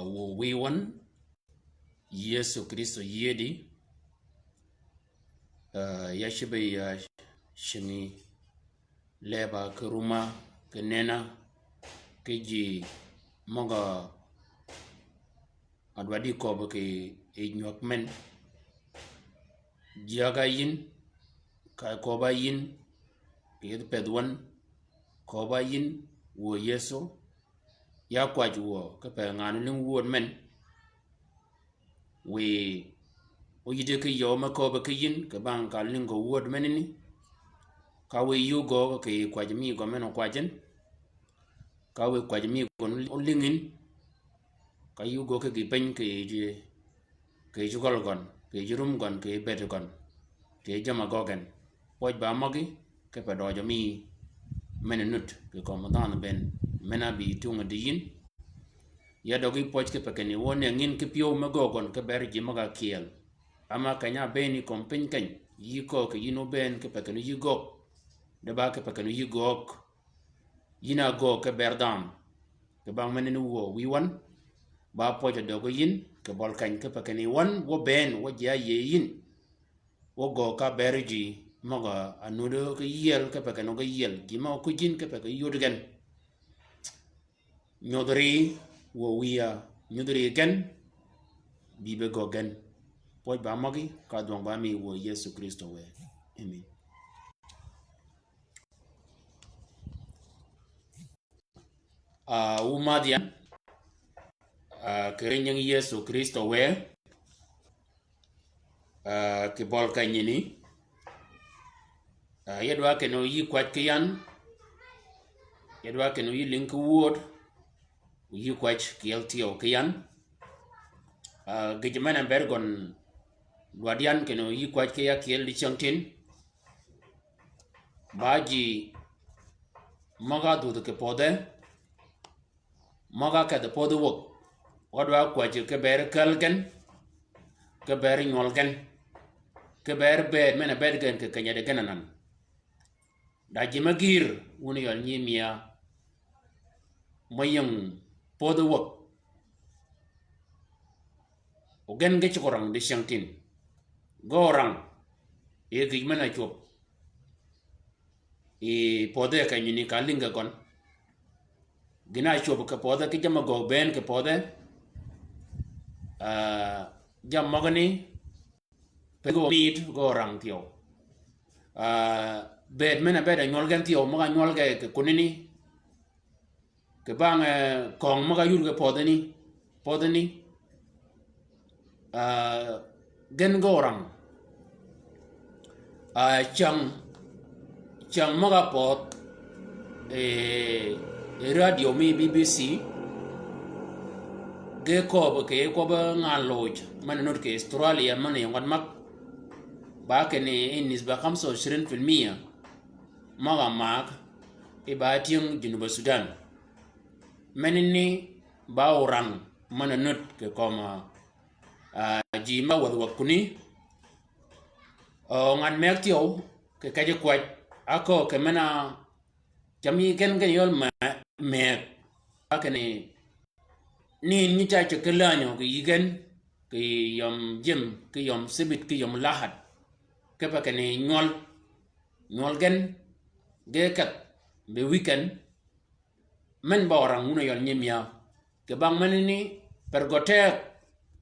wo wiwan Yesu Kristo yedi ya shibe ya shimi leba keruma kenena keji moga adwadi ko ke enyok men jaga yin ka ko ba yin ke pedwan ko ba yin wo Yesu ya kwaju ka pe nganu ling won men we o yide ke yo ma ko ba ke yin ka ban ka ling go wod men ni ka we yu go ke kwaju mi go men kwajen ka we kwaju mi go lingin ka yu go ke pen ke jugol gon ke jurum gon ke bet gon ke jama gogen poj ba mogi ke pa do jami menut ke ko madan ben mena bi tunga de yin ya dogi poj ke pakeni won ngin ke pio magogon ke ber ji maga kiel ama kanya beni kompin kan yi ko ke yino ben ke pakeni yi go de ba ke pakeni yi gok yina go ke berdam ke bang menen wo wi wan ba poj dogo yin ke bol kan ke pakeni won wo ben wo ja ye yin wo go ka berji maga anudo ke yel ke pakeno ke yel ji ma ko jin ke pakeni yudgen nyodri wo wiya nyudri gen bibe go gen poj ba magi ka dong ba mi wo Yesu Kristo we amen umadian kerenyang Yesu Kristo we ke bol kanyini yedwa ke no yi kwat kiyan yedwa ke no yi link wood yi kwat kiel tio kiyan gejemana bergon wadian ke no yi kwat kiya kiel di changtin baji maga du ke pode maga ka de pode wok wadwa kwat ke ber kalgen ke ber nyolgen ke ber bed mena bedgen ke kanya de gananan da jimagir woni yon nyimia mayang pode wok o gen ge chikorang de shangtin gorang e gimana chop e pode ka nyini ka linga gon gina chop ka pode ke jama go ben ke pode jam magani pego meet gorang tio bed mena bed nyolgen tio maga nyolge ke kunini ke bang kong maga yur ke pode ni gen gorang chang maga pot radio mi BBC ge ko ba ngaloj man not ke Australia man yangan mak ba ke ne nisba 25% maga mak e ba tiang Junuba Sudan menini ba orang man not ke koma ji ma wad wakuni ngan mek tio ke kaje kwat ako ke mana jami ken yol ma mek akene ni cha ke lanyo ke yigen ke yom jem ke yom sibit ke yom lahat ke pa kene nyol gen ge kat be weekend men ba orang una yol nyemya ke bang manini pergotek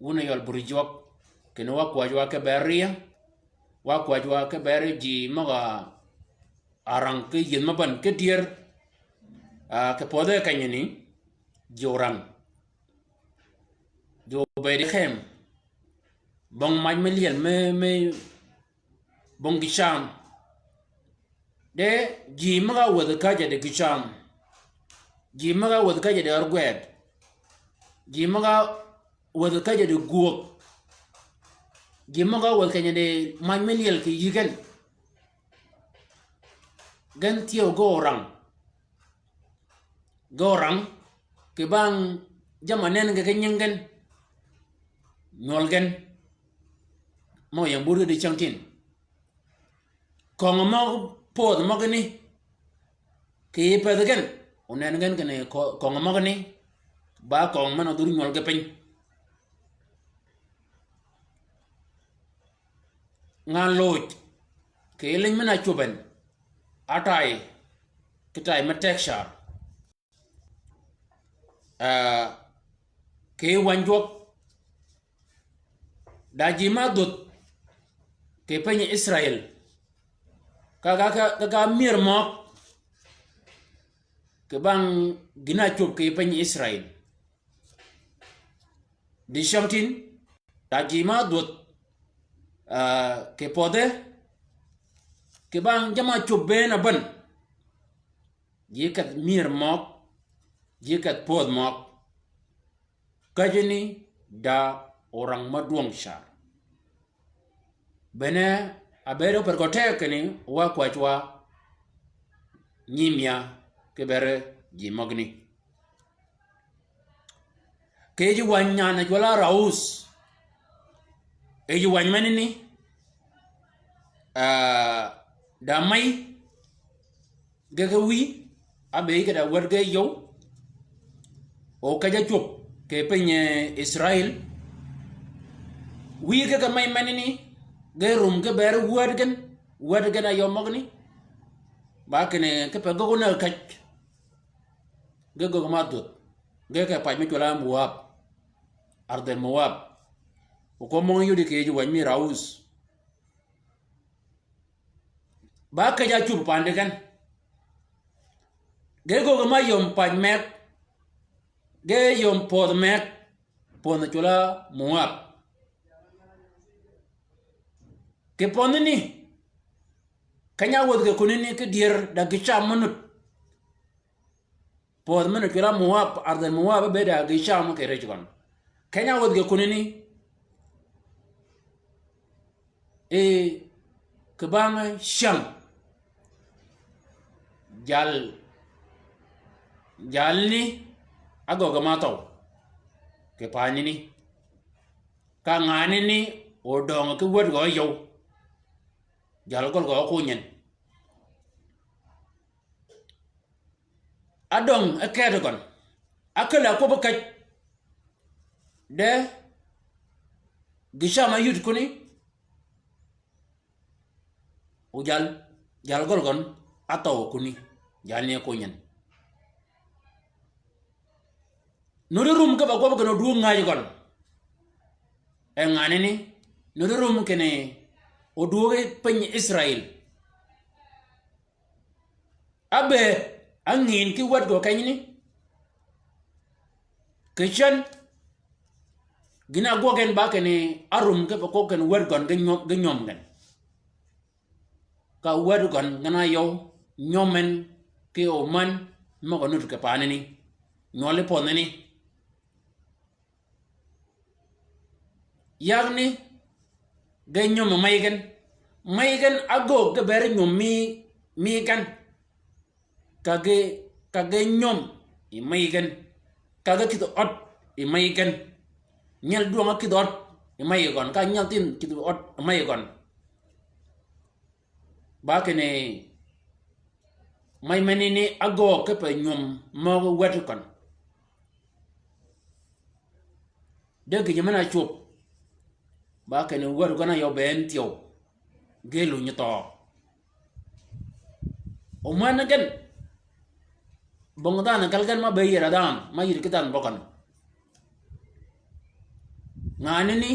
una yol burjok ke no wa kwajwa ke beria wa kwajwa ke berji maga arang ke yin maban ke dier ke pode kanyini joran jo be de khem bong mai million me bong gisham de ji maga wada kaje de gisham ji maga wada kaje de argwed ji maga wada kaje de guok ji maga wada kaje de mai million ke yigen gan tio gorang ke bang jamanen ke kenyengen nyolgen mo yang buru de changtin kong mo pod mo gani ke pe de gen onen gen kone kong mo gani ba kong mano dur nyol ge piny nga loj ke ling mena chuben atai kitai matek ke wanjok dajima dut ke penye Israel kaga mir mok ke bang gina chup ke penye Israel di shamtin dajima dut ke pode ke bang jama chup bena ban jikat mir mok jikat pod mok kajeni da orang maduong syar bene abero perkote keni wa kwachwa nyimya kebere jimogni keji wanyana jwala raus eji wanymanini damai gegewi abe kada warge yo o kaja chup ke penye Israel wi ke may manini gerum ke ber wadgen ayo mogni ba kene ke pe gogo na kach gego madut geke pa mi tola muab arden muab ko mo yudi ke ji wani raus ba ka ja chup pande kan gego ma yom pa mek ge yom pod mek pon tola muab ke ponini kanya wod ke kunini ke dier da gicha manut pod manut kira muab arden muab be da gicha mo ke rejgon kanya wod ke kunini ke bang sham jalni agoga mataw ke panini ka ngani ni odong ke wod go yo jal gol go kunyen adong akedogon akala ko bakaj de gishama yut kuni o jal gol gon ataw kuni jalne kunyen nurum ka ba ko no du ngaji gon e ngane ni nurum kene o duwe penye Israel abe angin ki wad go kanyini kishan gina gogen ba kene arum ke ko ken wad gon ganyom gan ka wad gon ngana yo nyomen ke o man mo ko nut ke panini nyole poneni yagni ganyom maygen ago ke ber nyom mi kan kage nyom i maygen kage kito ot i maygen nyel duanga kito ot i maygon ka nyel tin kito ot i maygon ba kene may manini ago ke pe nyom mo wetu kon de ke jamana chup ba kene wetu kana yo ben tio gelu nyito o man gen bongdan kalgan ma bayira dan ma yir kitan bokan ngani ni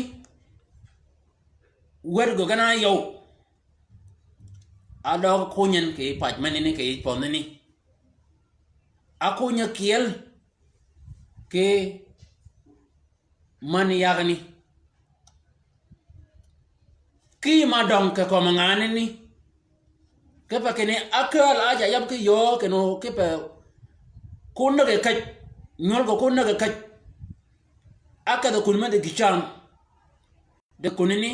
wergo gana yo ado kunyen ke paj manini ke ponini akunya kiel ke man yagni ki ma dong ke ko ngani ni ke pa kene akal aja yab ke yo ke no ke pa kunna ke kaj nyol ko kunna ke kaj aka da kunma de gicham de kunini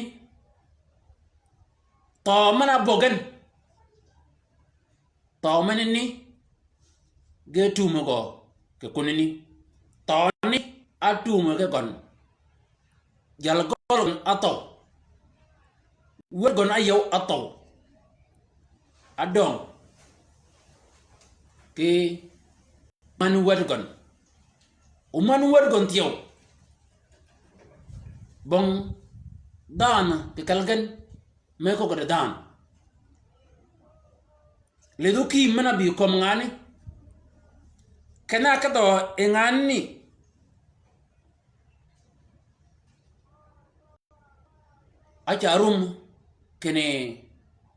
to mana bogan to manini ge tumo go ke kunini to ni atumo ke kon jal gol ato wergon ayo ato adong ke manu wergon uman wad gon tiyo bong dan ke kalgan me ko de dan le do ki mana bi kom ngani kana ka do engani acharum kene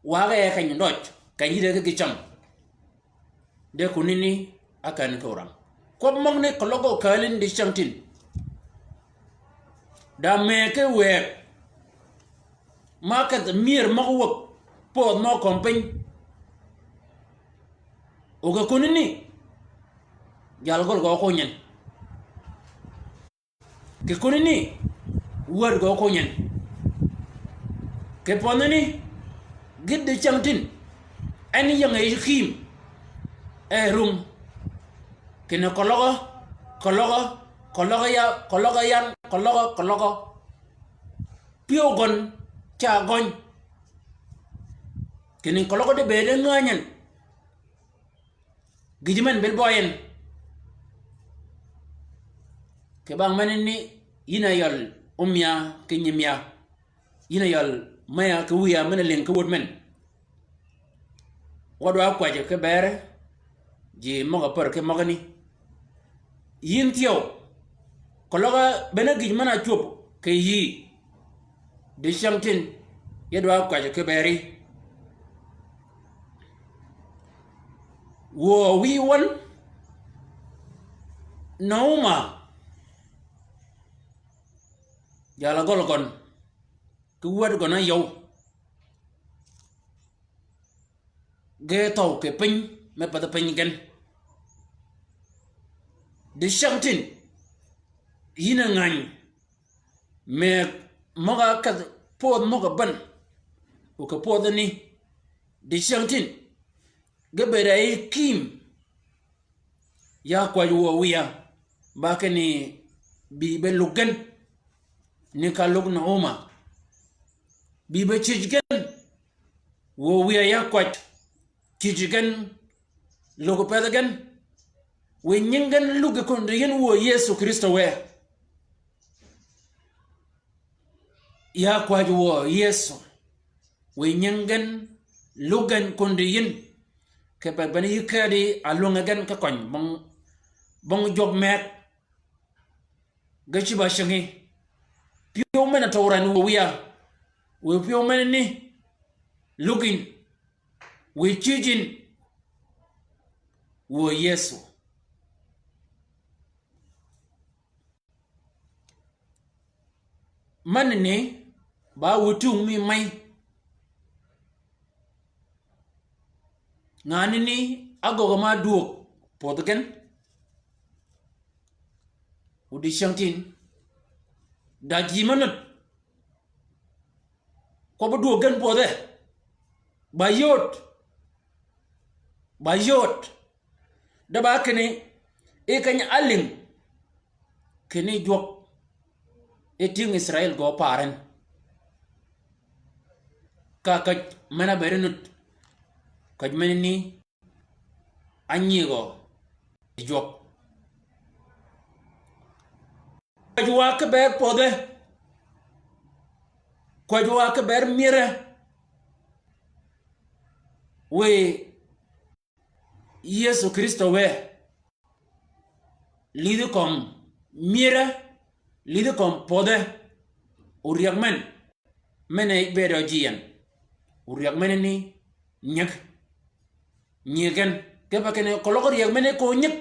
waga ya kan ndoj kan yide ke gicham de kunini akan ko ram ko magne ko logo kalin di chantin da meke we market mir magwo po no kompany oga kunini jal gol go ko nyen ke kunini word go ko nyen ke ponani gidde chantin ani yang ay khim rum kene kologo piogon cha gon kene kologo de bele nganyen gijimen bel boyen ke bang manini yina yal umya kenyimya yina yal maya ke wiya mena len ke wot men wadwa kwaje ke bere ji moga par ke mogani yin tiyo kologa bena gij mana chup ke yi de shamtin yadwa kwaje ke beri wo wi won nauma jala golgon ku wad gona yow ge taw ke pin me pada pin gen de shamtin yina ngany me moga ka pod moga ban o ka podani de shamtin ge berai kim ya kwa yo wiya ba ke ni bi be lugen ni ka lug na oma bi be chijigen wo wiya ya kwa chijigen logo pedagen we nyingen luge konde yen wo Yesu Kristo we ya kwa wo Yesu we nyingen lugen konde yen ke pa bani yikadi alunga gan ka kon bong jog mek gachi ba shangi pio mena tawran wo wiya we pio mena ni lugin we chijin wo Yesu manne ba wutung mi mai ngani ni agogo ma duok podgen udi shantin da jimanut ko bu duogen pode bayot da ba kene e kany aling kene jok eting Israel go paren ka mana berenut kaj menini anyigo jok kwajwa ke ber pode kwajwa ke ber mire we Yesu Kristo we lidu kom mire lidu kom pode uriak men mene bedo jian uriak menini nyak nyigen ke pakene kolokor yak mene ko nyek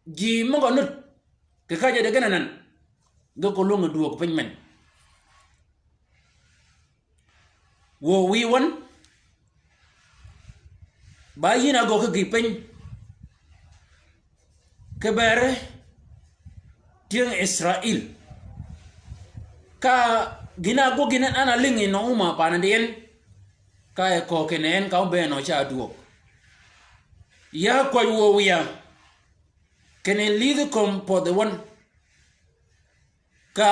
ji mogo nut ke kaje de genanan ga ko longa duok pen men wo wi won ba yina go ke gipen ke bere tiang Israel ka gina go gina ana lingi no uma panandien ka ko kenen ka be no cha duok ya ko wo wiya kenen lidu kom po the one ka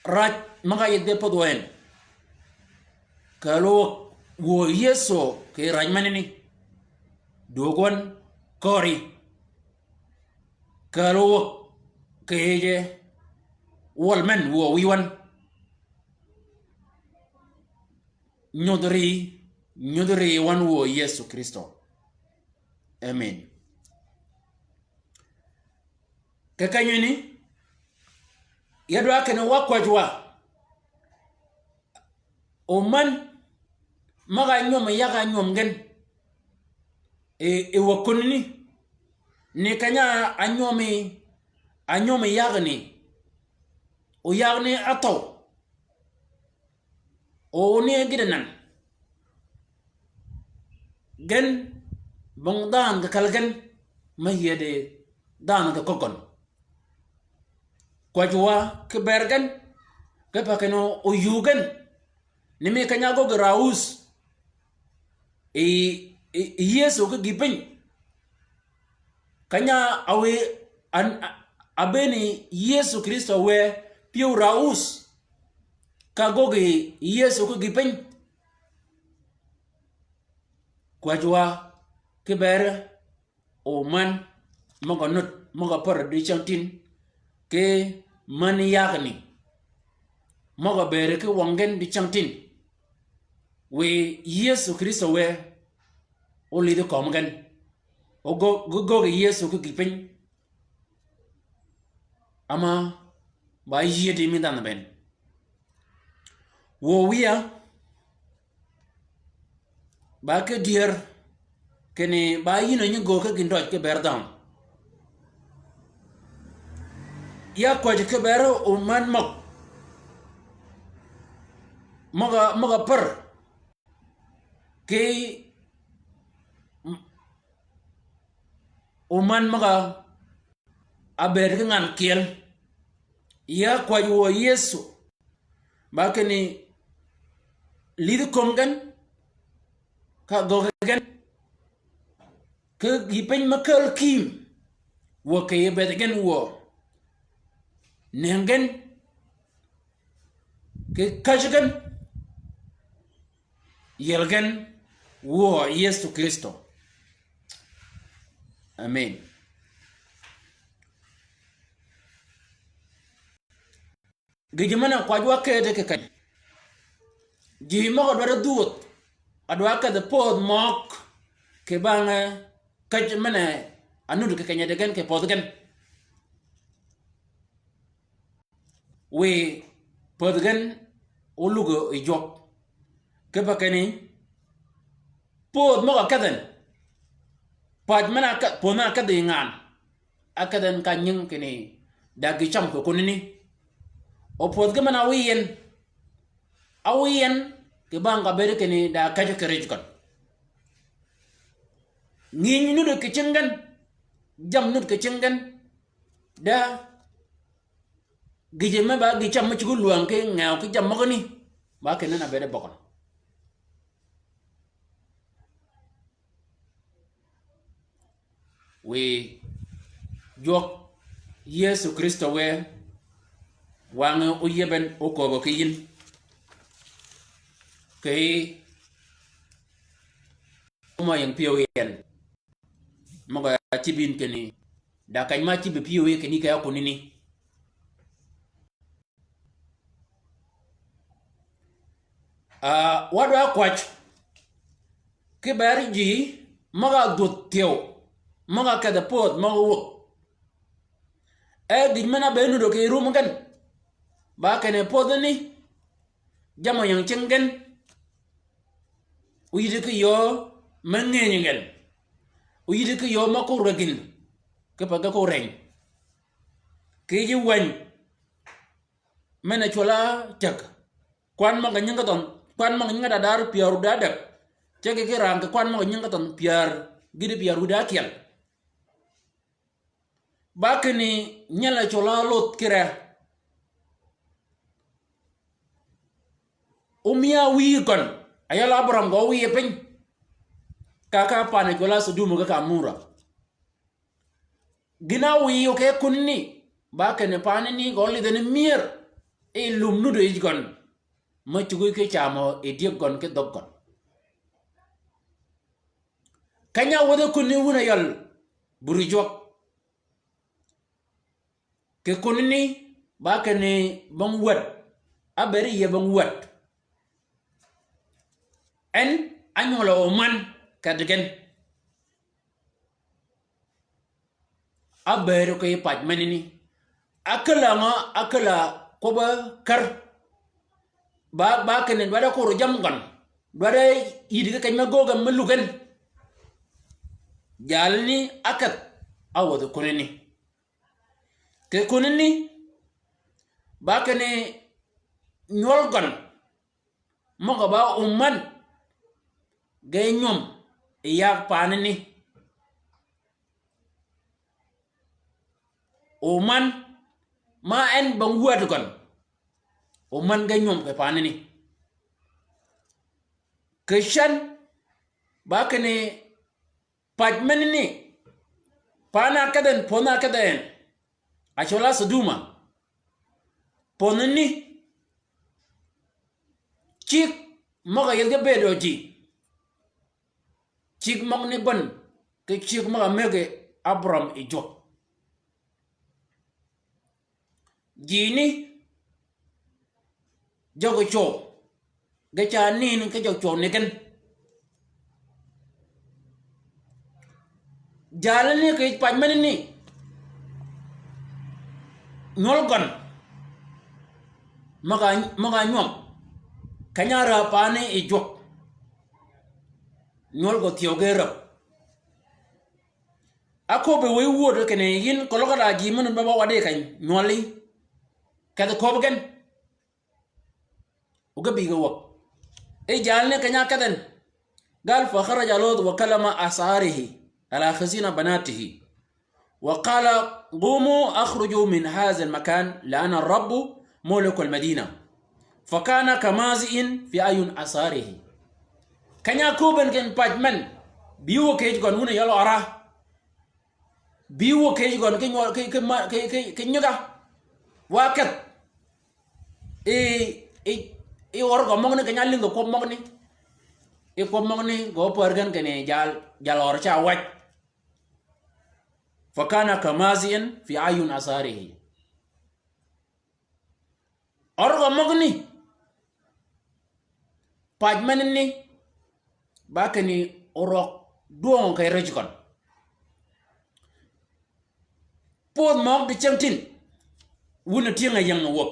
raj maka yede po doen ka lo wo Yeso ke raj manini dogon kori kalo keje wol men wo wiwan nyodri wan wo Yesu Kristo. Amen. Kakanyuni yadwa kana wakwajwa oman maga nyom yaga nyom gen e wakunni ne kanya anyomi yagni o yagni ato o ne gidanan gen bong dan ga kalgan mahiyade dan ga kokon kwajwa ke bergan ke pakeno o yugan ne me kanya go graus Yesu ke gipin kanya awe abeni Yesu Kristo we piu raus kagoge Yesu ke gipin kwajwa ke ber o man moga not moga par di chantin ke man yagni moga ber ke wangen di chantin we Yesu Kristo we o lido komgen o go Yesu ke gipin ama ba yedi mi dan ben wo wiya ba ke dier kene ba yino nyi go ke gindoj ke berdam ya kwaje ke bero o man moga per ke o man moga aber ke ngan kiel ya kwaje wo Yesu ba kene lidu komgan ka gogen ke gipen makal kim wo ke bedegen wo nengen ke kajigan yelgen wo Yesu Kristo. Amen. Gijimana kwajwa kede ke kan jimo ko dwaro duot adwa ka the pod mok ke banga kaj mana anu ke kanya degen ke podgen we podgen olugo ijok ke bakani pod mo akaden pad mana ka pona ka dingan akaden kanyeng kini dagi cham ko kunini o podge mana awiyen ke banga bere kini da kaje kerejkan ngin nu de kechengan jam nu kechengan da gijema ba gicham ma chugul luang ke ngaw ke jam magani ba ke nana bere bokon we jok Yesu Kristo we wanga o yeben o ko bo kin ke mo yang piyo yen moga tibin keni da kan ma tibi piyo keni ka ko nini wadwa kwach ke barji moga dotio moga kada pod moga wo di mana benu do ke rum gan ba kene podni jamo yang chengen uyide ke yo mangenyengel uyide ke yo makuragin ke paga ko reng ke ji wan mena chola chak kwan ma ganyanga ton kwan ma ganyanga dar piaru dadak cheke ke rang kwan ma ganyanga ton piar gidi piaru dakial bakeni nyala chola lot kira umia wi kon ayala Abraham go wi pen kaka pana chola sudumu ka mura gina wi o ke kunni bakeni pana ni go li den mier e lumnu do igon ma chugu ke chamo e diegon ke dogon kanya wada kunni wuna yal burijok ke kunni ba kene bang wat aberi ye bang wat en anyola oman kadegen aberi ko paj menini akala ko ba kar ba kene wada ko jam gon wada yidi ka ma goga malugan jalni akat awadu kunni ke kunni ba kene nyolgon moga ba umman gay ñom ya panini umman ma en bang wuatu gon umman gay ñom ke panini ke shan ba kene paj menini pana kaden pona kaden achola suduma ponini chik moga yelge bedo ji chik mog ni bon ke chik moga mege abram ijo jini jogo cho ge cha nin ke jogo cho ne ken jalani ke paj menini ñol gon maga ñom kanyara pane e jok ñol go tiogero ako be we wodo kene yin ko loga ji mun ba wade kay ñoli kada ko gen o gabi go wak e jalne kanya kadan gal fa kharaja lut wa kalama asarihi ala khazina banatihi وقال قوموا أخرجوا من هذا المكان لأن الرب ملك المدينة فكان كمازئ في أعين أصاره كان يكوبن كن باجمن بيو كيج كون هنا يلو أراه بيو كيج كون كن يجا واكت إيه ورقة مغني كن يالين كوب مغني إيه كوب مغني كوب برجن كن جال أرشا واج فكان كمازئ في أعين أصاره أرغى مغني باجمنني باكني أروق دوون كي رجكن بود موك دي چمتين ونا تيغا yang wop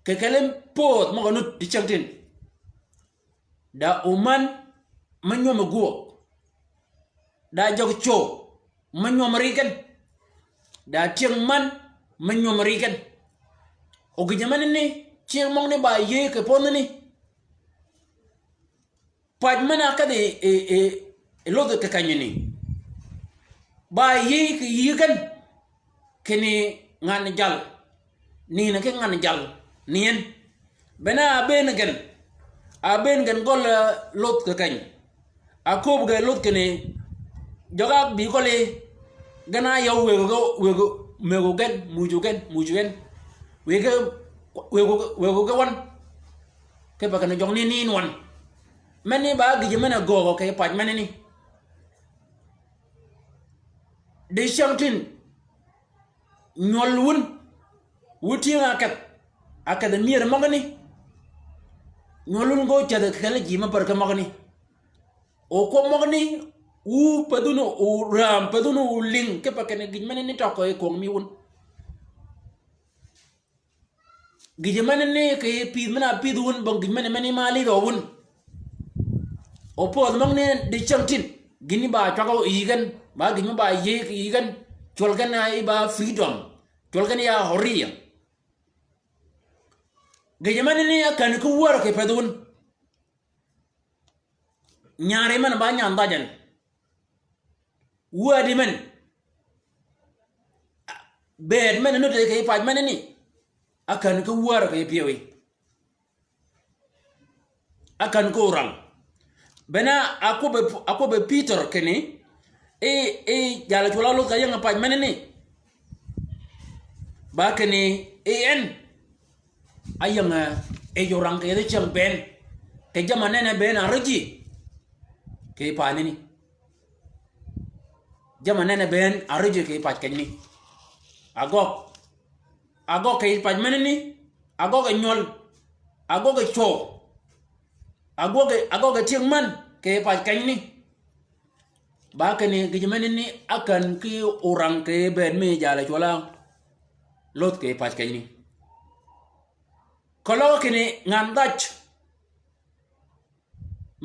kekelem بود موك نوت دي چمتين دا اومان منيوم غو da jog cho manyom riken da tieng man manyom riken o gijaman ni tieng mong ne ba ye ke pon ni paj mana ka de lo de ka kanyini ba ye ke yikan kene ngan jal ni na ke ngan jal nien bena aben gen gol lot ka kany akob ga lot kene joga bi ko le gana yow wego mego gen mujugen wego ga wan ke ba kana jong ni wan mani ba gi mena go ke paj mani ni de chamtin ñolwun wuti akat academy magani ñolun go tiada kala ji ma barka magani o ko magani u paduno u ram paduno u ling ke pakene gijmane ni to ko mi won gijmane ne ke pi mana pi won bang gijmane mani mali do won o po mang ne de chamtin gini ba chako igan ba gini ba ye igan cholgan ai ba freedom cholgan ya horiya gijmane ne kan ko wor ke padun nyaare man ba nyanda jan wadi men bed men no te ke paj men ni akan ko war ke piwi akan ko ram bena akobe Peter kene e jala chola lo ka yang paj men ni ba kene en ayanga e yorang ke de chang ben ke jamane ne ben arji ke pa ni jama nene ben aruje ke paj kenni agok ke paj menini agok nyol agok cho agok tieng man ke paj kany ba ke ni gijmenini akan ki orang ke ben me jala chola lot ke paj kany kolo ke ni ngam dach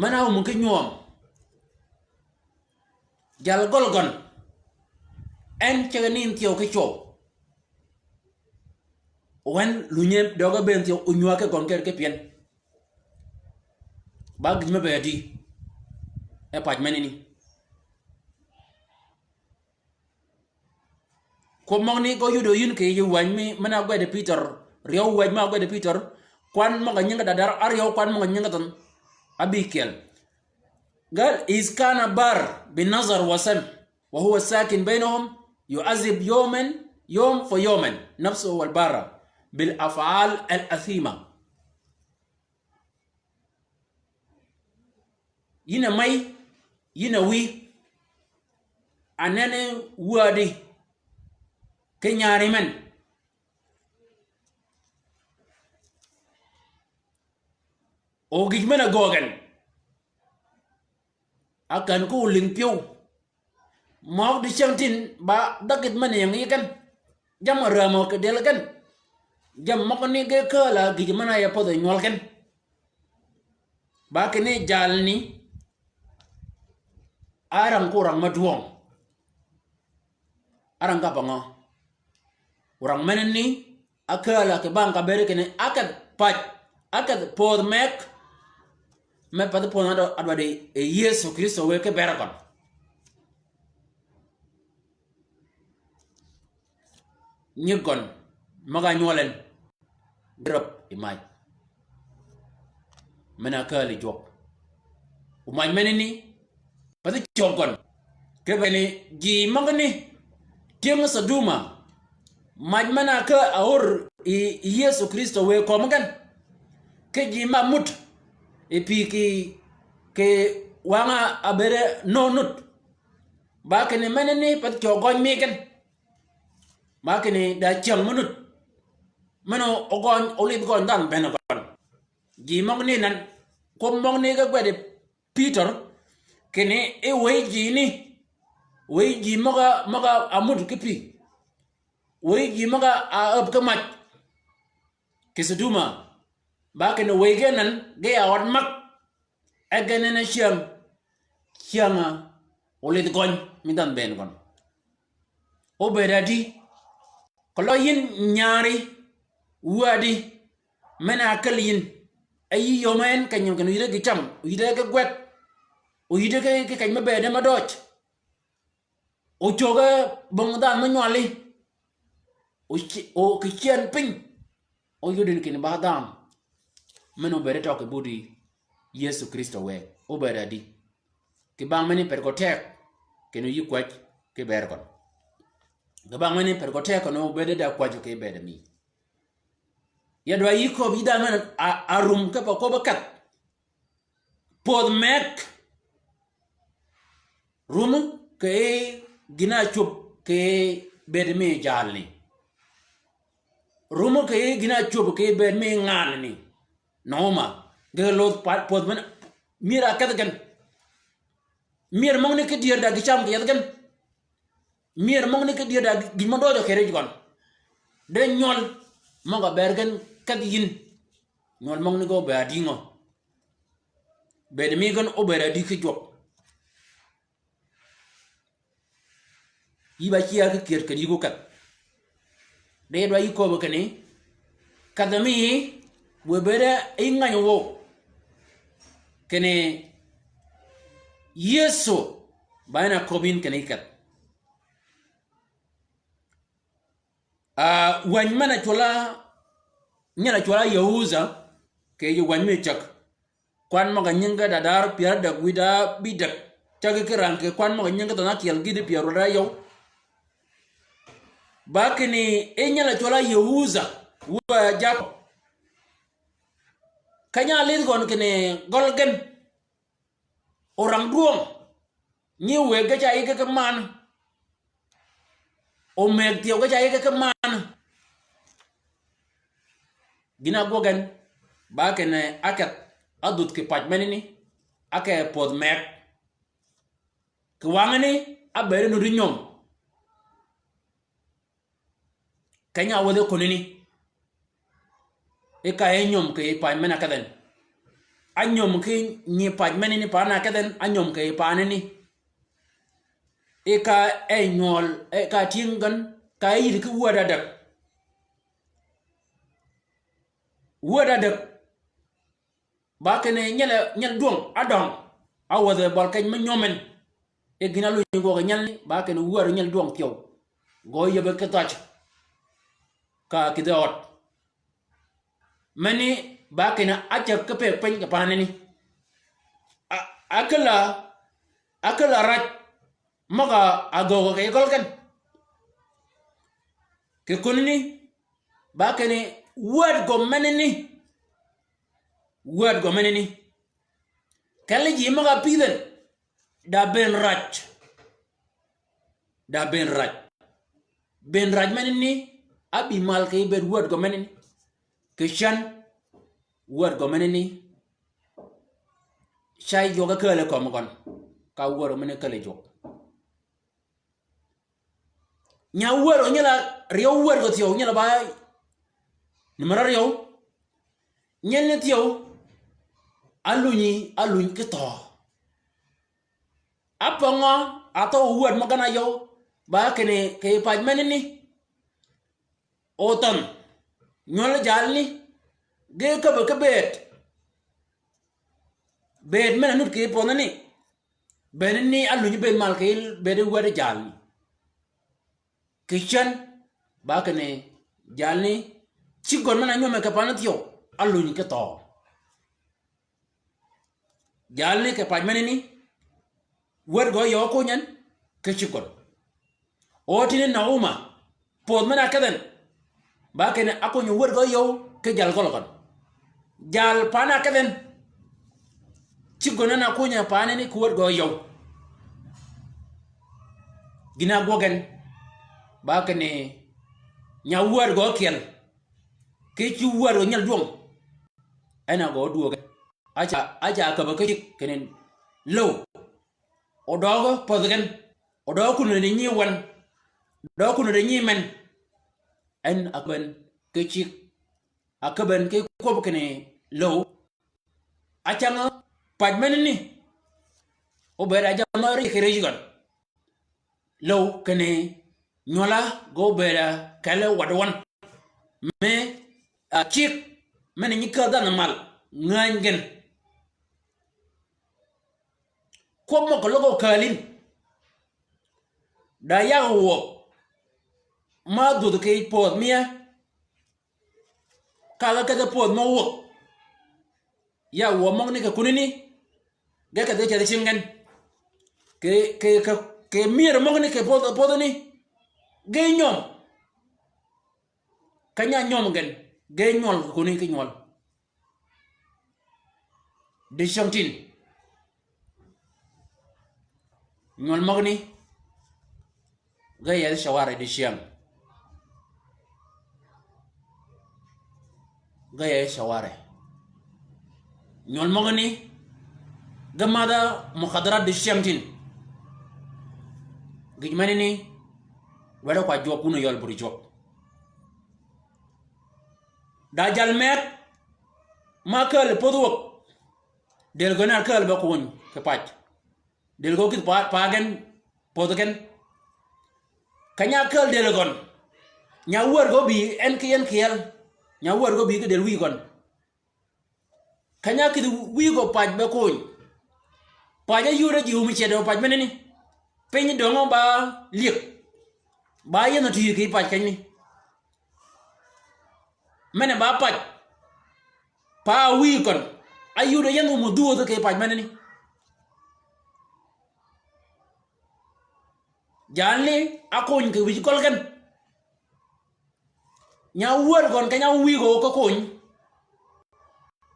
mana mun ke nyom jal golgon en cheganin tio ke cho wen lunye doga ben tio unywa ke gon ke pien ba gijme be di e paj menini ko mongni go yudo yin ke yu wan mi mana gwe de Peter riyo wan ma gwe de Peter kwan ma ga nyinga dadar aryo kwan ma nyinga tan abikel قال إذ كان بار بالنظر وسم وهو ساكن بينهم يعذب يوم في يوما نفسه والبارة بالأفعال الأثيمة ينا مي ينا وي أنني وادي كنياري من أوجي من أجوغن akan ku ling piu mok di chang tin ba dakit man yang ikan jam ramo ke del kan jam mok ni ge kala gi mana ya podo nyol kan ba ke ni jal ni arang kurang maduong arang ka pango kurang menen ni akala ke bang ka bere kene akat pat akat pod mek me pada pona do adwade e Yesu Kristo we ke berakon nyigon maga nyolen drop imay mena kali jok umay menini pada chogon ke bene ji magani tiang saduma maj mana ka aur e Yesu Kristo we ko magan ke ji mamut epi ke wanga abere nonut ba ke ne menene pat chogon megen ma ke ne da chang munut mano ogon olit gon dan benagon gi mong ni nan ko mong ni ga gwede Peter ke ne e we ji maga amut ke pi we ji maga a ab ka mat ke seduma ba ke ne we genan ge ya wat mak agane na chianga olit gon mi dan ben gon o beradi kolo yin nyari wadi mena kalin ayi yomen kanyum kanu yide gicham yide ke gwet o yide ke kanyma be de madoch o choga bongdan manwali o kichen ping o yudin kin badam meno bere to ke budi Yesu Kristo we o beradi ke bang meni perkotek kenu yikwach ke bergon ke bang meni perkotek no bede da kwajo ke bede mi yadwa yiko bida men arum ke ko bakat pod mek rum ke gina chup ke bede mi jalni rum ke gina chup ke bede mi ngalni noma gelot pod men mira katgan mir mong ne ke dier da gicham ke yadgan mir mong ne ke dier da gimodo do kere gon de nyol monga bergen kad yin nyol mong ne go ba dingo be de mi gon o bera di ke jop yiba kiya ke ker ke digo kat de do yi ko ba kene kadami we bere inganyo wo kene Yesu baina kobin kene ikat wan mana chola nyala chola Yahuza ke yu wan me chak kwan maga nyinga da dar piar da guida bidak chak ke ranke kwan maga nyinga da kiel gidi piar da yo bakini nyala chola Yahuza wa jak kanya lid gon kene golgen orang duong ni wega cha ike ke man o mek tiyo ga jaye ka man gina gogen ba kene akat adut ki paj menini ake pod mek ki wangani abere no rinyom kanya wode konini e ka enyom ke paj mena kaden anyom ke ni paj menini pa na kaden anyom ke pa nini e ka enyol e ka tingan ka yiri ki woda dak ba kene nyel duong adong awode bol kany ma nyomen e gina lu go nyal ba kene woda nyel duong tiow go yebe ka tach ka kidot mani ba kene acha ka pe pen ka panani akala raj maga agogo ke golken ke kunni ba kene word go menini kale ji maga piden da ben raj menini abi mal ke ben word go menini ke chan word go menini chai joga kale ko mo kon ka woro mene kale jog nya woro nyala riyo word go tiyo nyala ba ni mara riyo nyel ne tiyo aluny ke to apongo ato word magana yo ba kene ke paj menini oton nyol jalni ge ka bet mena nut ke ponani benini aluny ben mal ke bede word jalni kishan ba kene jalni chigon mena nyome ka panatio aluny ke to jalni ke paj menini word go yo kunyan ke chikon otine nauma pod mena kaden ba kene akonyo word go yo ke jal golokon jal pana kaden chikon na kunya paneni ku word go yo gina gogen ba kene nya word go kel ke chi word go nyal duong ana go duoge aja ka ba ke kenen low odogo podgen odogo kuno ni nyiwan do kuno de nyimen en akben ke chi akaben ke ko kene low achanga paj menini o bera jama ri ke rejigon low kene nyola go bera kale wadwan me a chik men ni ka dan mal ngangen ko mo ko logo kalin da yawo ma du ke pod mia kala ka pod mo wo yawo mong ni ka kunini ga ka de chingen ke mir mong ni ke pod ni ge nyom kanya nyom gen ge nyol kuni ke nyol de chantin nyol magni ga ya shawara de shiam ga ya shawara nyol magni ga mada mukhadarat de chantin gijmani ni wala kwa job kuno yol buri job da jalmet ma kal podwok del gonar kal ba kun ke pach del go kit pagen podgen kanya kal del gon nya wor go bi en kiel nya wor go bi ke del wi gon kanya kit wi go pach ba kun paja yura ji umi chedo pach meneni penyi dongo ba liek ba yeno ti ki pach kanyi mene ba pach pa wi kon ayudo yenu mu duo to ke pach meneni janli akon ke wi kolgen nya wor gon kanya wi go ko kon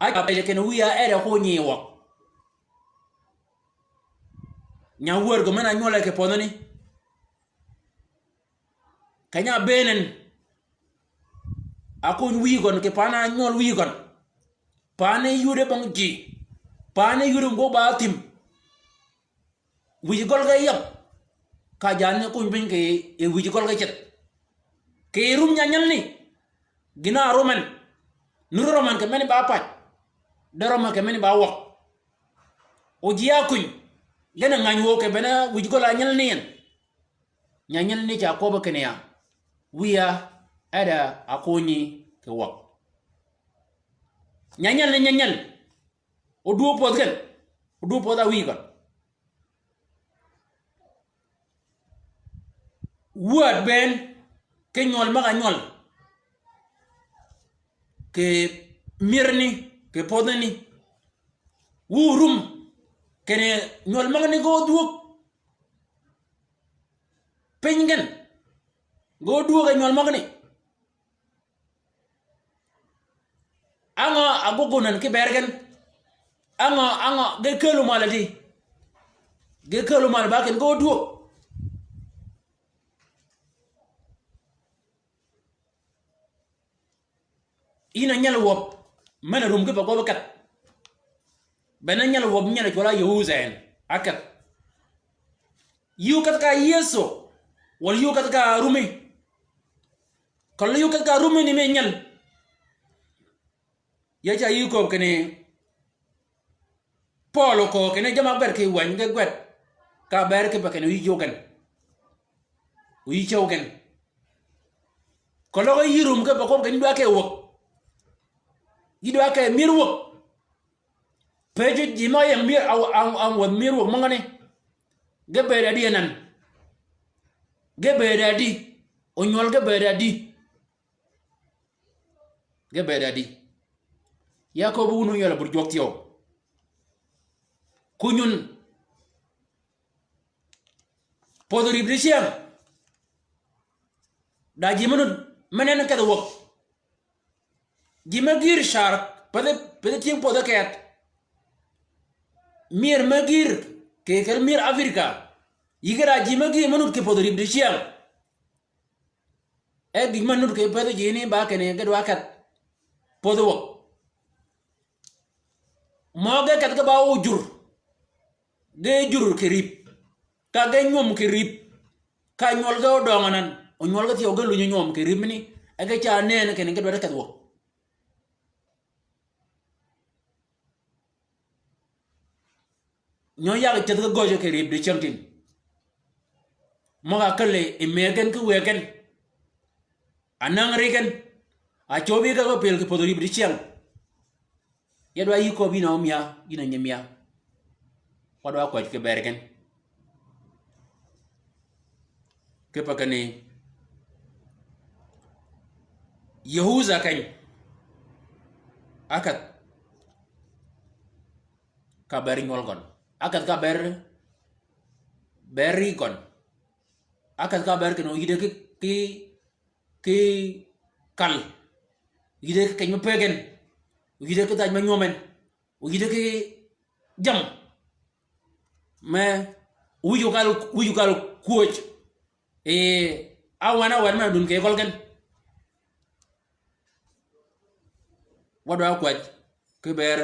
ay ka pe ke no wi a era ko nyi wo nya wor go mena nyola ke pononi kanya benen akun wigon ke pana nyol wigon pane yude bangji pane yude ngo batim wi gol ga yap ka jane kun bin ke e wi gol ga cet ke rum nyanyal ni gina roman nur roman ke meni ba pat de roman ke meni ba wak o jiya kun gena ngany wo ke bena wi gol anyal ni nyanyal ni ja ko ba kenya wiya ada akoni ke wak nyanyal o duo podgen o duo poda wigon word ben ke nyol maga nyol ke mirni ke podani wurum kene nyol maga ne go duo pengen go duo ga nyol maga ne anga agogonan ke bergen anga ge kelu maladi ge kelu mal baken go duo ina nyal wop mana rum ke bago bakat bana nyal wop nyal chola yuzen akat yu kat ka yeso wal yu kat ka rumi kala yu kat ka rumi ni me nyal ya cha yu ko kene polo ko kene jama ber ke wan de gwet ka ber ke bakene wi jogen wi chogen kala yirum ke bago ke ndu ke wok yidwa ke mirwo peje jima yang mir aw wad mirwo mangane gebe dadi nan gebe dadi onyol gebe dadi yakobu unu yola bur joktio kunyun podori brisiam da jimanu menen ka wok Gimagir shark pada tiang poda ket mir magir ke kel mir Afrika igara gimagir manut ke poda rib disiang manut ke pada jini ba kene ke wakat poda wok moga kat ke ba ujur ge jur ke rib ka ge nyom ke rib ka nyol ga donganan o nyol ga tiyo ga lu nyom ke rib ni aga cha ne kene ke kat wok nyo yaga chet ga gojo ke rib de chamtin moga kale imegen ke wegen anang regen a chobi ga pel ke podori bi chiang yadwa yiko bi no mia ina nyemia wadwa ko ke bergen ke pakane Yehuza kan akat kabar ngolgon akat kabar berikon akat kabar keno ide ke kal ide ke kany pegen ide ke taj manyomen ide ke jam me uyu kal kuoch awana wan ma dun ke kolgen wadwa kwaj ke ber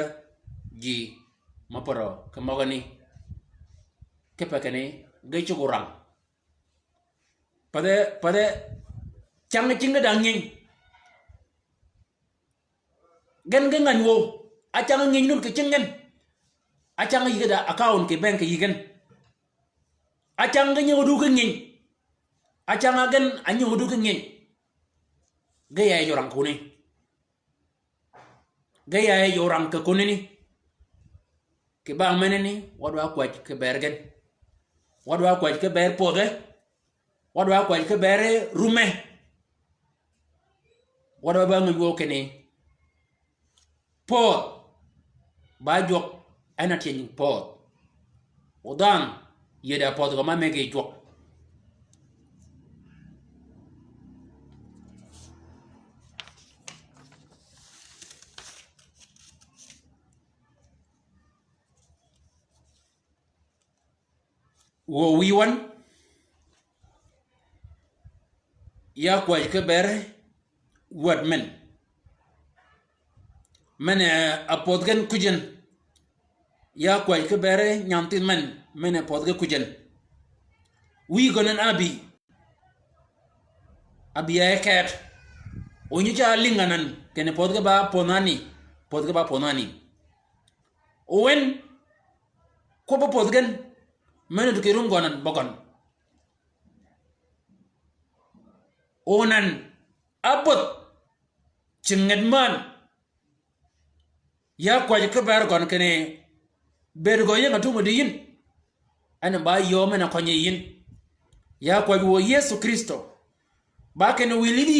ji maporo ke mogani ke pakane ge chukurang pada chang chinga dangin gen ngan wo achang ngin nun ke chengen achang yigada account ke bank yigen achang ge nyodu ke ngin achang agen anyodu ke ngin ge ya yorang kuni gaya yorang ke kunini ke bang meneni wadwa kwaj ke bergen wadwa kwaj ke ber pode wadwa kwaj ke bere rume wadwa bang wo kene po ba jok ana tin po odan yeda pod ko ma mege jok wo wiwan ya kwaj ke bere wad men apodgen kujen ya kwaj ke bere nyantin men apodge kujen wi gonen abi ya ket onyi cha linganan kene podge ba ponani owen ko ba podgen men to kirun gonan bogon onan abot chinget man ya kwaj ke ber gon kene ber go yenga tumo di yin ana ba yo mena konye yin ya kwaj wo Yesu Kristo ba kene wilidi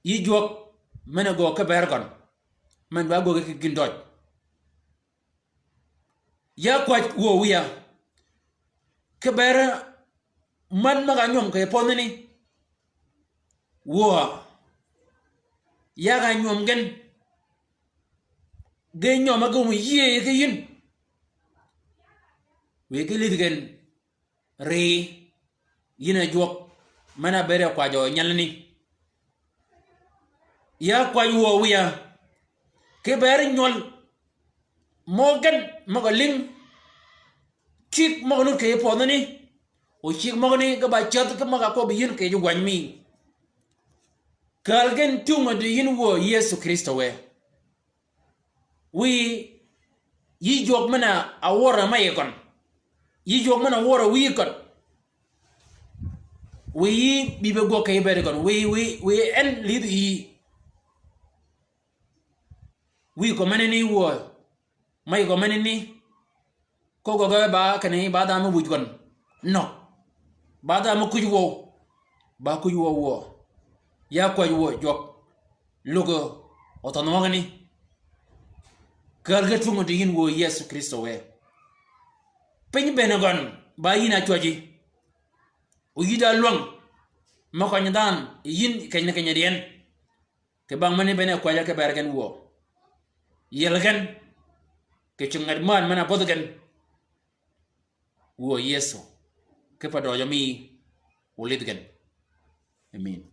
yi jok mena go ke ber gon man ba go ke gindoj ya kwaj wo wiya ke ber man maga nyom ke ponini wo ya ga nyom gen ge nyom ga mu ye ke yin we ke lidgen re yina jok mana bere kwa jo nyalni ya kwa wo wiya ke ber nyol mogan magaling chik magnu ke ponini o chik magni ga ba chat ka maga ko bi yin ke ju wanmi kalgen tuma de yin wo Yesu Kristo we yi jog mana awora mayekon yi jog mana wora wi kon we bibe go kay bere kon we en lead we ko maneni wo may ko maneni ko go ba kane ba da mu wuj kon no ba da mu kuj wo ba kuj wo ya ko wo jog logo otonogani kalga tungo de yin wo Yesu Kristo peny benegon ba yina choji o yida luang mako nyadan yin kenya dien ke bang mane bene ko ya ke bergen wo yelgen ke chungat man mana podgen wo Yesu ke padojo mi ulidgen amen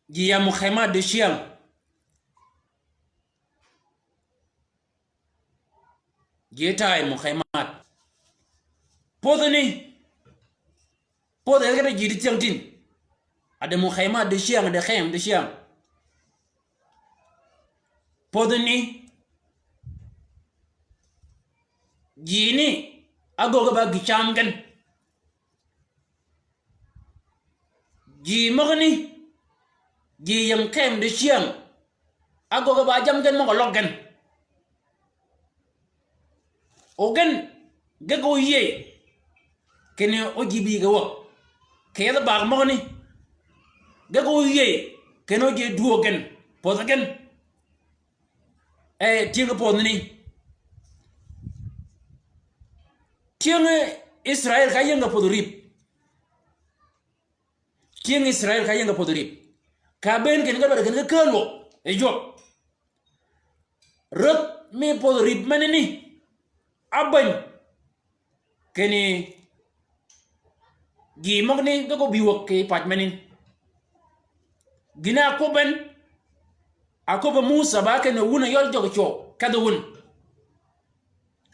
Jia Muhammad de Shiang Jetai Muhammad Podeni Podel kada jidi tiangtin ada Muhammad de Shiang ada Khem de Shiang Podeni Jini agoga ba gichamgan Ji magni Ji yang Khem de Shiang agoga ba jamgan mo loggan ogan gago ye kene ojibi ga wo keda bag magni gago ye keno je duogen podagen tinga podni tinga Israel ka yenga podurip tinga Israel ka yenga podurip ka ben ken ga ken ga kalo job rot me podurip manini aban kene gi magni gago biwok ke patmanin gina ko ben akoba Musa ba kene wuna yol jogo cho kada wun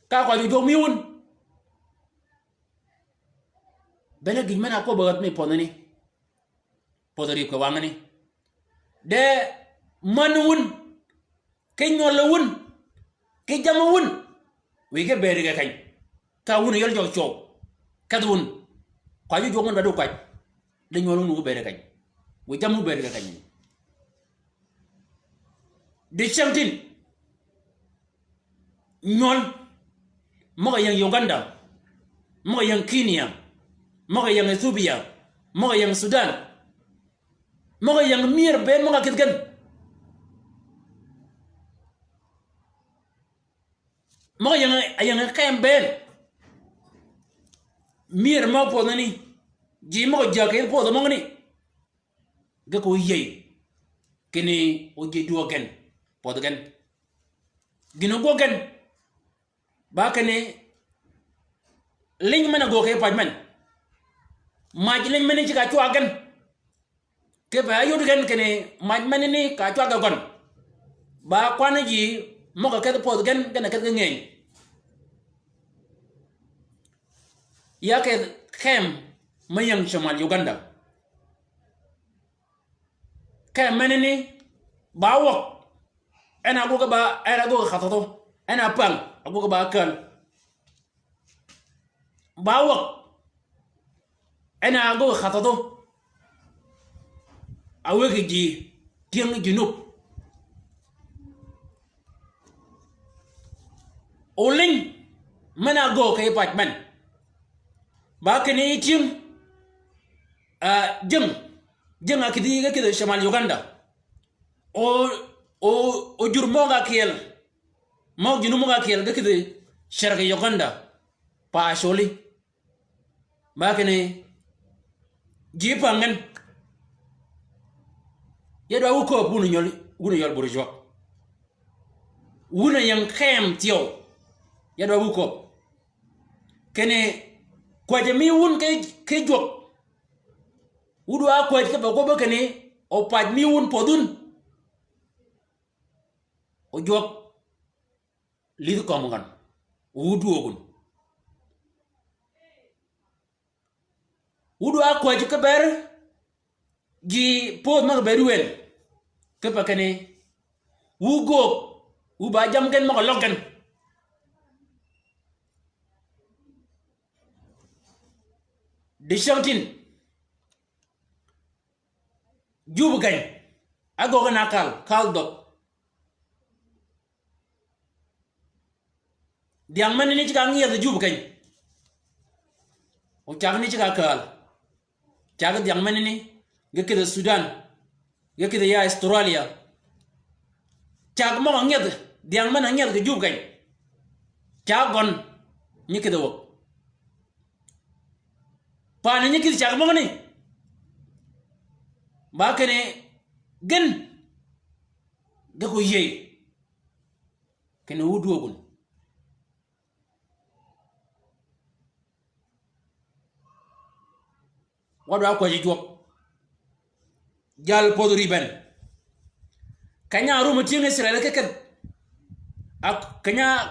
ka ko jo mi wun bena gi mana ko bagat me ponani podari ko wangani de manun ke nyol wun ke jamawun we ke bere ga kany ka wun yol jogo cho kada wun ko jo ngon badu kwaj de nyol nu bere kany we jamu bere ga kany de chamtin nyol mo yang Uganda mo yang Kenya mo yang Ethiopia mo yang Sudan mo yang mir ben mo kitgan mo yang Khem ben mir mo podani ji mo jake podo mo ni ga ko yey kini o je duogen podgen gino gogen ba kene ling mena go ke pajmen maj ling mena ci ka chuagen ke ba yud gen kene maj mena ni ka chuaga gon ba kwana ji mo ka ke podgen gena ke ngeng ya ke kem mayang shamal Uganda kem menini ba wok ana go ba ana go khatato ana pang go ba kan ba wok ana go khatato awegi ji tiang junub oling mana go kay pajman ba kene tim jeng akidi ga kede shamal Uganda o jurmo ga kiel mo junu mo ga kiel ga kede sharga Uganda pa sholi ba kene jipangen yedo wuko bunu yol burjo wuna yang kem tio yedo wuko kene kwa jami wun ke jok wudu a kwa ke ba ko kene o paj mi wun podun o jok lidu komongan wudu ogun wudu a kwa ke ber ji pod ma beruel ke pa kene wugo u ba jam gen ma logan de shouting jubu gañ agoga na kal dot diang man ni ci ka ngiya de jubu gañ o ciag ni ci ka kal ciag diang man ni ngeke de Sudan ngeke de ya Australia ciag mo ngiya diang man ngiya de jubu gañ ciag gon ni ke de wo pa ni ki ciag mo ni ba kene gen ga ko yey kene wudu ogun wadu ko ji jop jal podri ben kanya rumu tinga Israel ke ken ak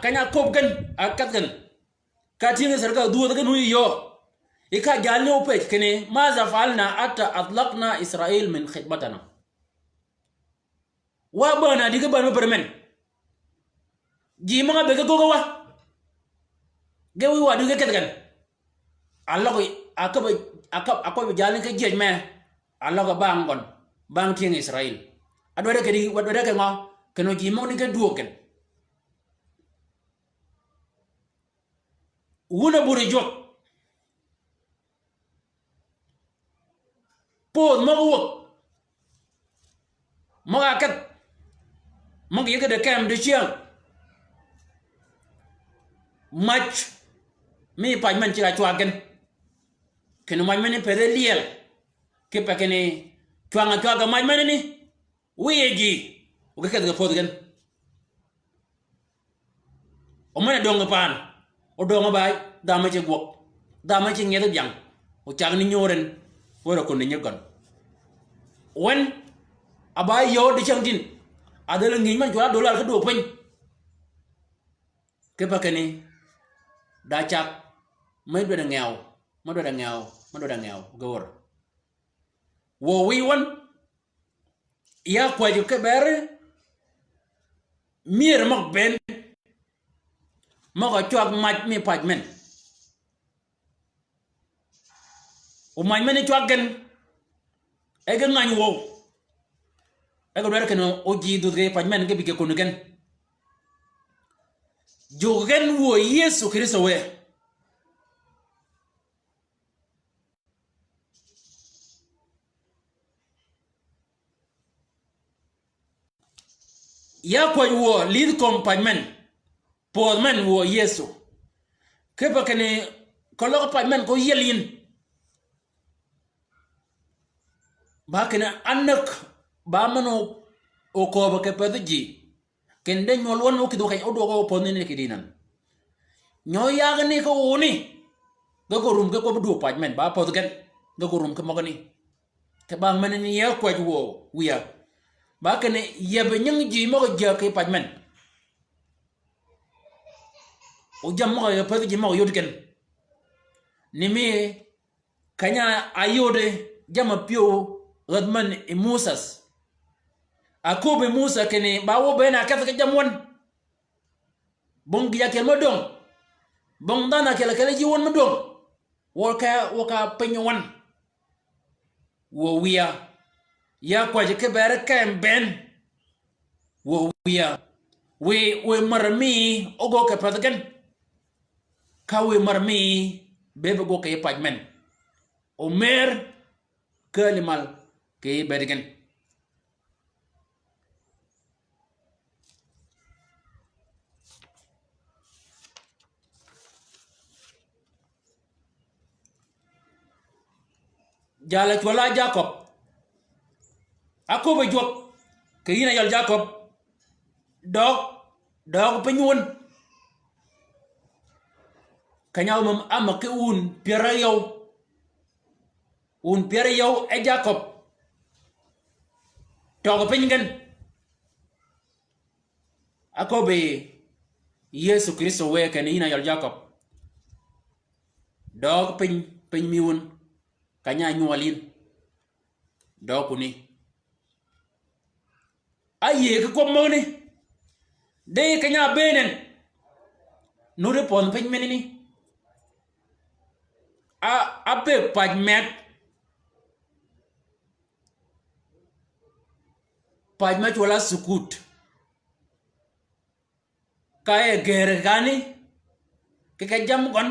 kanya kop gen ak kat gen ka tinga Israel ka duwa ga nuyi yo ika jalni opej kene maza faalna atta atlaqna Israel min khidmatana wa bana diga bana permen ji ma be ga gogo wa gewi wa diga ketgan Allah ko akabe jalni ka jej me Allah ko bangon bang ting Israel adwada ke di wadwada ke ngo keno ji mo ni ke duoken wuna buri jok pod mo wok mo akat mo yeke de kem de chiang match mi pa man ci la chuagen kenu man meni pede liel ke pa kene chuanga man meni ni wiyeji o ke de pod gen o mena dong pan o dong bay da ma ci gok da ma ci ngedo jang o chang ni nyoren wora ko ni nyegon wen abay yo di changin adala ngi man jula dollar ka do pen ke pa kene da chak may do da ngew ma do da ngew gor wo wi won ya kwa ju ke ber mier mak ben ma ko chuak mach mi paj men o mach men chuak gen e ga ngany wo e ga dere keno o ji du ge paj men ge bi ke konu gen jogen wo Yesu Kristo we ya kwa wo lead compagnon por men wo Yesu ke pa kene ko lo pa men ko yelin ba kene anak ba mano o ko ba ke pa ji kende nyolwan o kido kay odo ko ponne ke dinan nyo ya ni ko oni go ko rum ko du paj men ba pod gen go ko rum ko mogani ke bang men ni ya ko wo wiya ba kene yebe nyang ji mo je ke paj men o jam mo ya paj ji mo yod ken ni mi kanya ayode jama pio radman e musas akobe musa kene ba wo bena ka jamwan bong giya kel modong bong dana kel ji won modong woka penyon wo wiya ya kwaje ke bere kem ben wo wiya we marmi ogo ke padagan ka we marmi bebe go ke pajmen o mer kalimal ke bedigen jala chola Jacob akobe jok ke yina yal Jacob dog penyun kanyaw mam amake un piara yow e Jacob togo pengen akobe Yesu Kristo we ke yina yal Jacob dog pen miun kanya nyualin dokuni aye ko komoni de kanya benen nure pon pen menini a pe pajmet wala sukut kae gere gani ke jam gon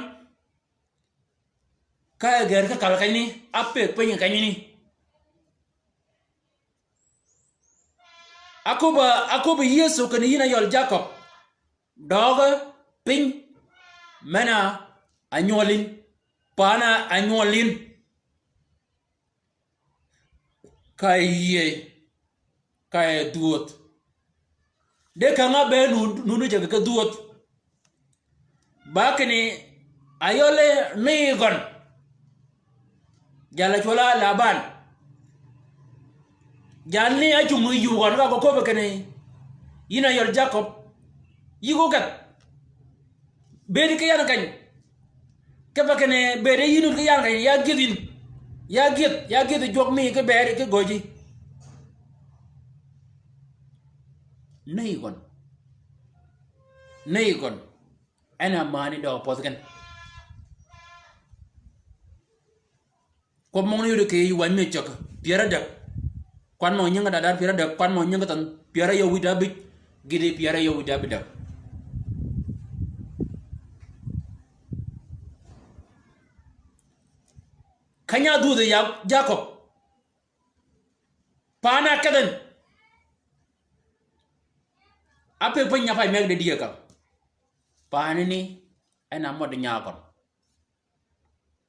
kae gere ka kal kayni ape pen kayni akoba Yesu kan yina yol Jacob doga pin mana anyolin pana anyolin kai duot de kanga be nunu jaga ka duot bakini ayole nigon jala chola Laban janni ajumu yugon ga ko bekene yina yol Jacob yigo gat beri ke yana kany ke bekene beri yinu ke yana kany ya gidin jog mi ke beri ke goji naygon ana mani do potken ko mong yude ke yuwan me chok piara dak kwan mo nyanga dadar piara dak kwan mo nyanga tan piara yo wida bit gide piara yo wida bidak kanya du de Jacob pana kaden ape panya fay meg de diya ka pani ni ana mod nyakon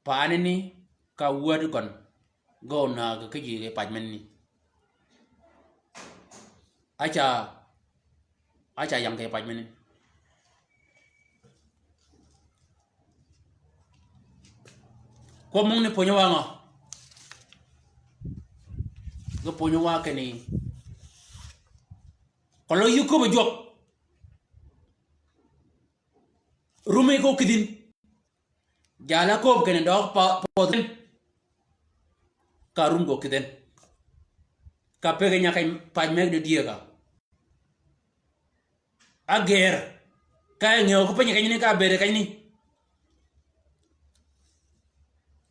pani ni ka wad kon go na ka ji pajmen ni acha yang ke pajmen ni ko mong ni ponyo wa ngo go ponyo wa ke ni kalau yuko bejok rumai ko kidin jala ko kene dog poten karum go kiden ka pege nya kay paj meg de diega ager kay ngeo ko penya kay ni ka bere kay ni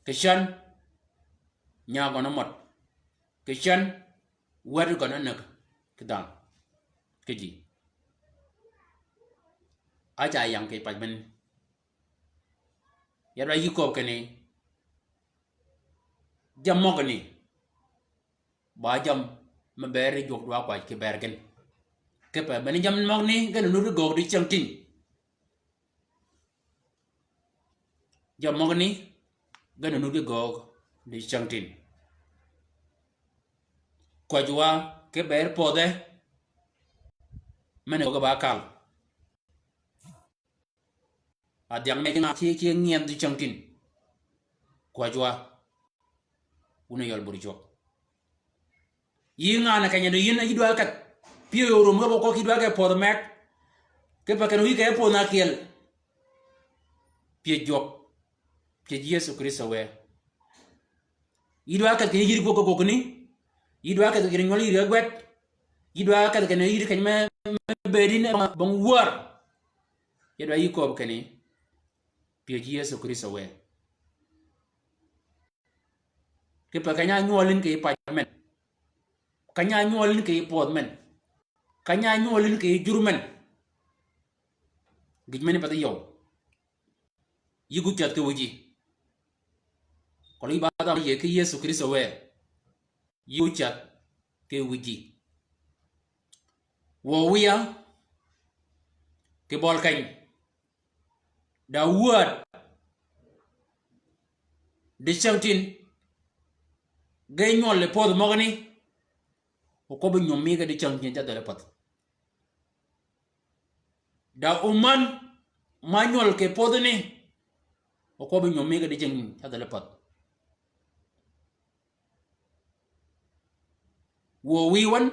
keshan nya gono mot keshan wadu gono nak kedang keji aja yang ke pajmen ya ra yiko kene jam mogani ba jam mabere jog dwa kwa ke bergen ke pa bani jam mogni gan nuru go di changtin jam mogni gan nuru go di changtin kwa jwa ke ber pode mene ko ba kal adiang me nga chi ngien di changtin kwa jwa uno yol buri jok yinga na kanya no yin idwa kat pio rum ga ko kidwa ga pod mek ke pa kan wi ke po na kiel pie jok pie Yesu Kristo we idwa kat ke yiri ko ni idwa kat ke nyoli regwet idwa kat ke yiri kan me bedin bang war idwa yiko ke ni pie Yesu Kristo we ke pa kanya nyolin ke pa men kanya nyolin ke pod men kanya nyolin ke jurmen gijmeni pata yow yigu chat ke wuji koli bada ye ke Yesu Kristo we yigu chat ke wuji wo wiya ke bol kany da word de chantin gay ñol le pod mogni ko be ñom mi ga de chantin ta dale pat da uman manual ke pod ni ko be ñom mi ga de chantin ta dale pat wo wi wan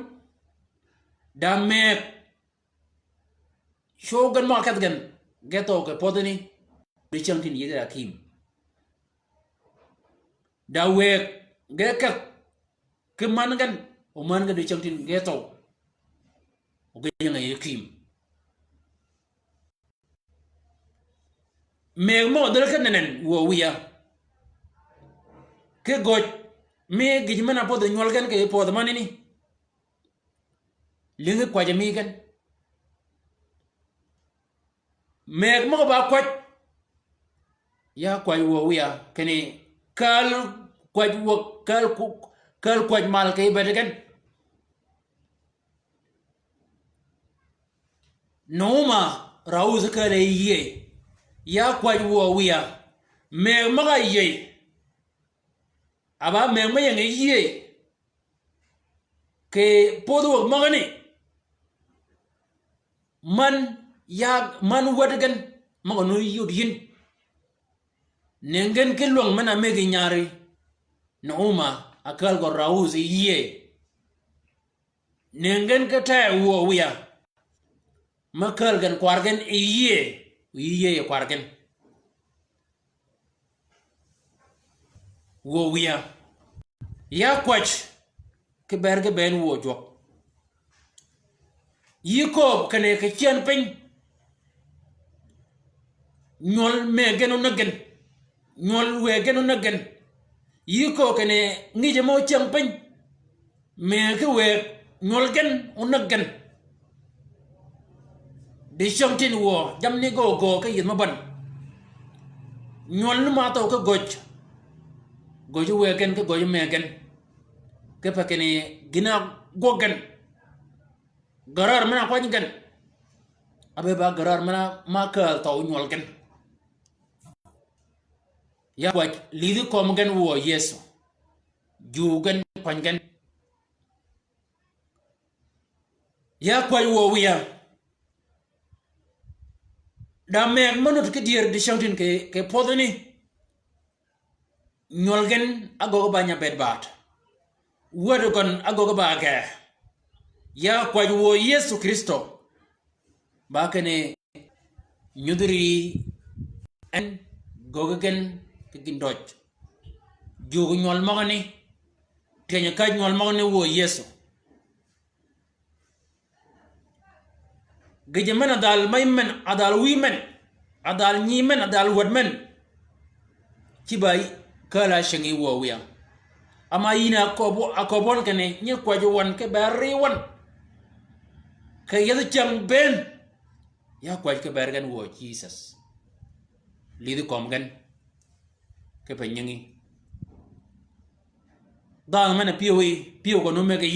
da me shogan ma kat gan geto ke pod ni de chantin yede akim da we gekat ke man gan o man ga de chantin geto o ge nga yakim me mo dal kan nen wo wiya ke goj me gijmana pod nyol gan ke pod manini linga kwa jami gan me mo ba kwaj ya kwaj wo wiya kene kal kwaj wo kal kwaj mal ke bedegan noma rauz kale ye ya kwaj wo wiya me maga ye aba me mayen ye ke podo magani man ya man wadagan maga no yudin nengen ke long mana megi nyari noma akal go rauz ye nengen ke ta wo wiya makal gan kwargen ye kwargen wo wiya ya kwach ke berge ben wo jok yiko kane ke chien pin nyol me genu nagen nyol we genu nagen yiko kane ngije mo chien pin me ke we nyol gen unagen de chantin wo jamni go ke yit maban nyol nu ma to ke goju we gen ke goju me gen ke pa kene gina gogen garar mana kwany gen abe ba garar mana makal taw nyol gen ya kwaj lidi kom gen wo Yesu ju gen kwany gen ya kwaj wo wiya da meg manut ke dier di shoutin ke podoni nyol gen agogo banya bedbat wadu kon agogo ba ke ya kwaj wo Yesu Kristo ba kene nyudri en gogogen ke gindoj jugu nyol magani tenya kaj nyol magani wo Yesu geje men adal maymen adal wimen adal nyimen adal wadmen kibay kala shangi wo wiya ama yina akobon kene nyi kwaj won ke bari won ke yadu chang ben ya kwaj ke bergen wo Jesus lidi komgen ke penyengi dal mana piyo ko no mege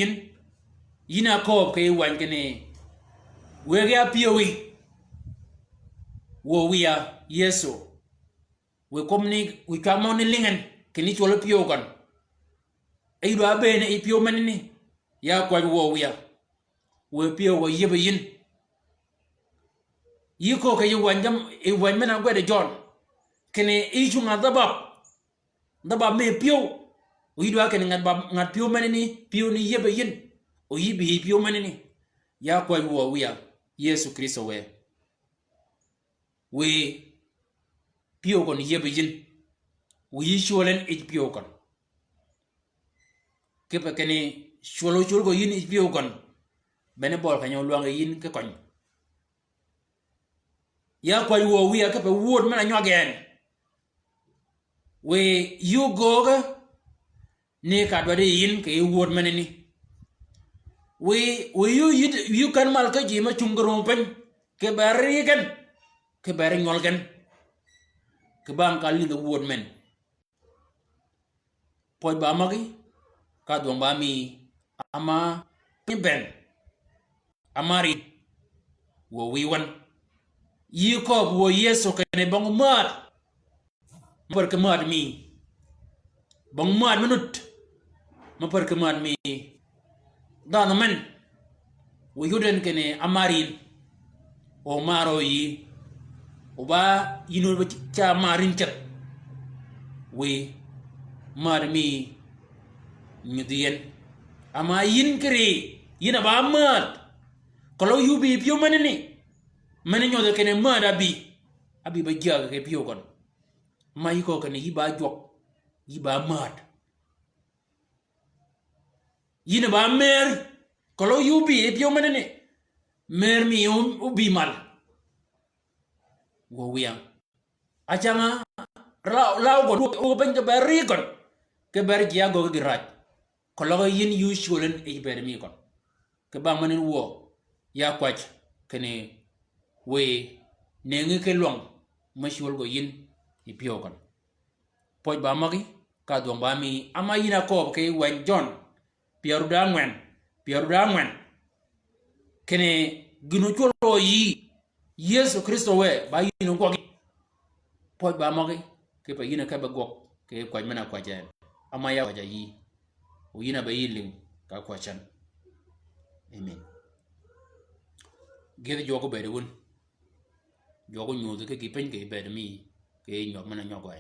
yina kob ke wan kene wege piyowi wo wiya Yesu we komni we kamoni lingen kini cholo piyo kan ay do abene ay piyo manini ya kwaj wo wiya we piyo wo yebe yin yiko ke yuwanjam e wan mena gwede John kene ichu ndabab me pio uyidwa kene ngat pio manini pio ni yebe yin o yibi pio manini ya kwa wo wiya Yesu Kristo we pio kon yebe yin wi sholen e pio kon kepa kene sholo go yin e pio kon bene bol kanyo luanga yin ke kon ya kwa wo wiya kepa word mana nyogen we you goga ne ka dwade yin ke word manini we you kan mal ka jima chungro pen ke bari kan ke bari nyol kan ke bang kali the word men poj ba magi ka dong ba mi ama ben amari wo wi wan yi ko wo Yesu ke ne bang mat per ke mat mi bang mat minut ma per ke mat mi dan men wo yuden ke ne amarin o maro yi o ba yino ba cha marin chat we mar mi nyudien ama yin kri yina ba mat kalau yubi pio manini mani nyodo kene mat abi ba jaga ke pio kon mai ko kene yiba jok yiba mat yina ba mer kalau yubi pio manini mer mi ubi mal wo wiang achanga law go o ben ke bari kon ke bari ya go gi raj ko lo yin usualen e ber mi kon ke ba manen wo ya kwaj kene we nengi ke long mashwol go yin e pio kon poj ba magi ka do ba mi ama yina ko ke wen John pieru da ngwen kene ginu cholo yi Yesu Kristo we ba yino go poj ba magi ke pa yina ka ba go ke kwaj mena kwajen ama ya waja yi o yina ba yiling ka kwachan amen gede jogo bede won jogo nyudu ke gipen ke bede mi ke nyok mana nyogo